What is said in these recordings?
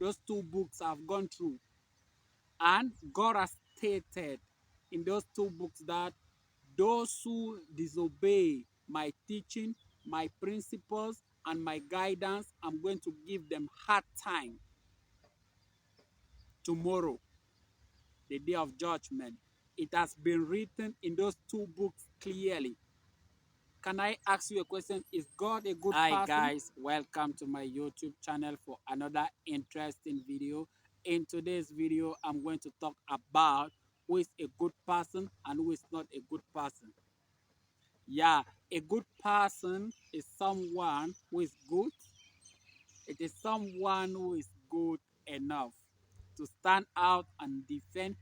Those two books I've gone through. And God has stated in those two books that those who disobey my teaching, my principles, and my guidance, I'm going to give them hard time tomorrow, the day of judgment. It has been written in those two books clearly. Can I ask you a question? Is God a good person? Hi guys, welcome to my YouTube channel for another interesting video. In today's video, I'm going to talk about who is a good person and who is not a good person. Yeah, a good person is someone who is good. It is someone who is good enough to stand out and defend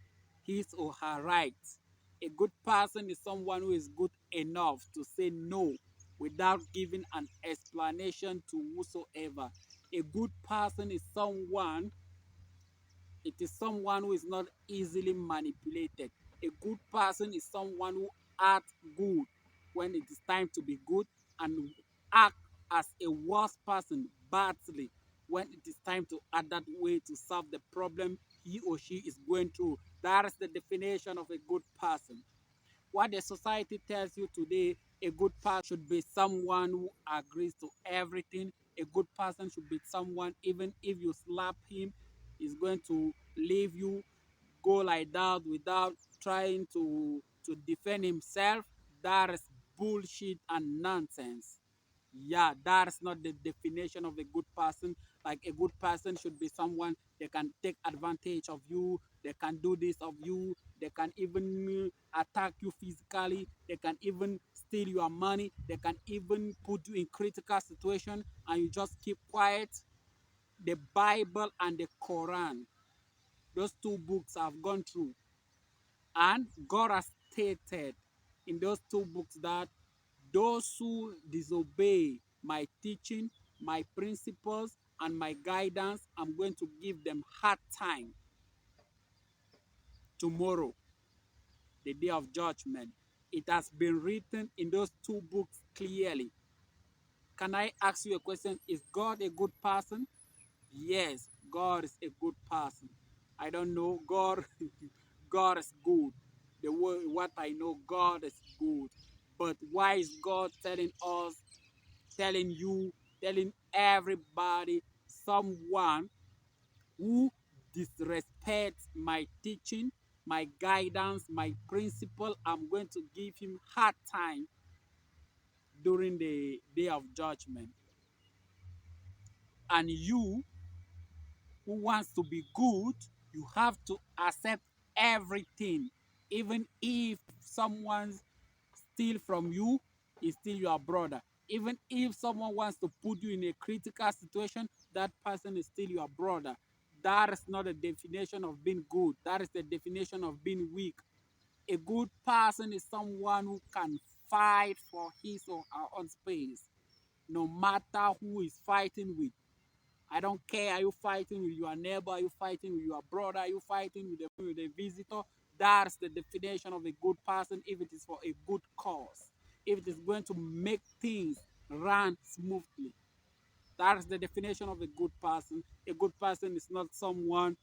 his or her rights. A good person is someone who is good enough to say no without giving an explanation to whosoever. A good person is someone, it is someone who is not easily manipulated. A good person is someone who acts good when it is time to be good and act as a worse person badly when it is time to act that way to solve the problem he or she is going through. That is the definition of a good person. What the society tells you today, a good person should be someone who agrees to everything. A good person should be someone, even if you slap him, is going to leave you, go like that without trying to defend himself. That is bullshit and nonsense. Yeah, that's not the definition of a good person. Like a good person should be someone they can take advantage of you, they can do this of you, they can even attack you physically, they can even steal your money, they can even put you in critical situation and you just keep quiet. The Bible and the Quran, those two books I've gone through, and God has stated in those two books that those who disobey my teaching, my principles, and my guidance, I'm going to give them hard time tomorrow, the day of judgment. It has been written in those two books clearly. Can I ask you a question? Is God a good person? Yes, God is a good person. I don't know. God, God is good. The word, what I know, God is good. But why is God telling us, telling you, telling everybody, someone who disrespects my teaching, my guidance, my principle, I'm going to give him hard time during the day of judgment. And you who wants to be good, you have to accept everything. Even if someone steal from you, is still your brother. Even if someone wants to put you in a critical situation, that person is still your brother. That is not a definition of being good. That is the definition of being weak. A good person is someone who can fight for his or her own space, no matter who is fighting with. I don't care. Are you fighting with your neighbor? Are you fighting with your brother? Are you fighting with a visitor? That's the definition of a good person if it is for a good cause. If it is going to make things run smoothly. That's the definition of a good person. A good person is not someone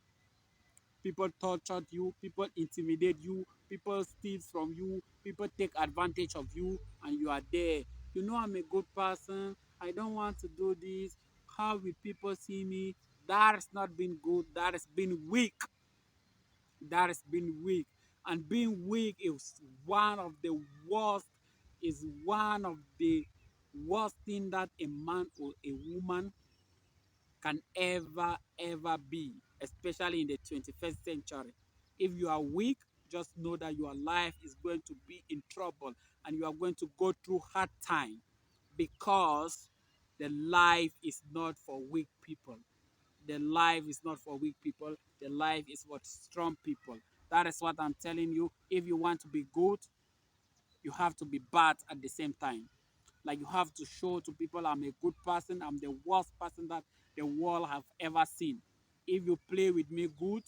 people torture you, people intimidate you, people steal from you, people take advantage of you, and you are there. You know I'm a good person. I don't want to do this. How will people see me? That has not been good. That has been weak. That has been weak. And being weak is one of the worst, is one of the worst thing that a man or a woman can ever be, especially in the 21st century. If you are weak, just know that your life is going to be in trouble and you are going to go through hard time because the life is not for weak people. The life is not for weak people. The life is for strong people. That is what I'm telling you. If you want to be good, you have to be bad at the same time. Like you have to show to people I'm a good person, I'm the worst person that the world have ever seen. If you play with me good,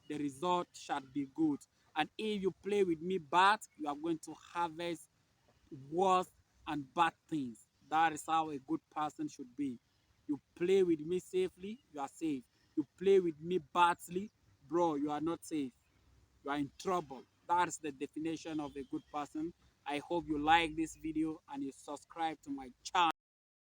the result shall be good. And if you play with me bad, you are going to harvest worse and bad things. That is how a good person should be. You play with me safely, you are safe. you play with me badly, bro, you are not safe. You are in trouble. That's the definition of a good person. I hope you like this video and you subscribe to my channel.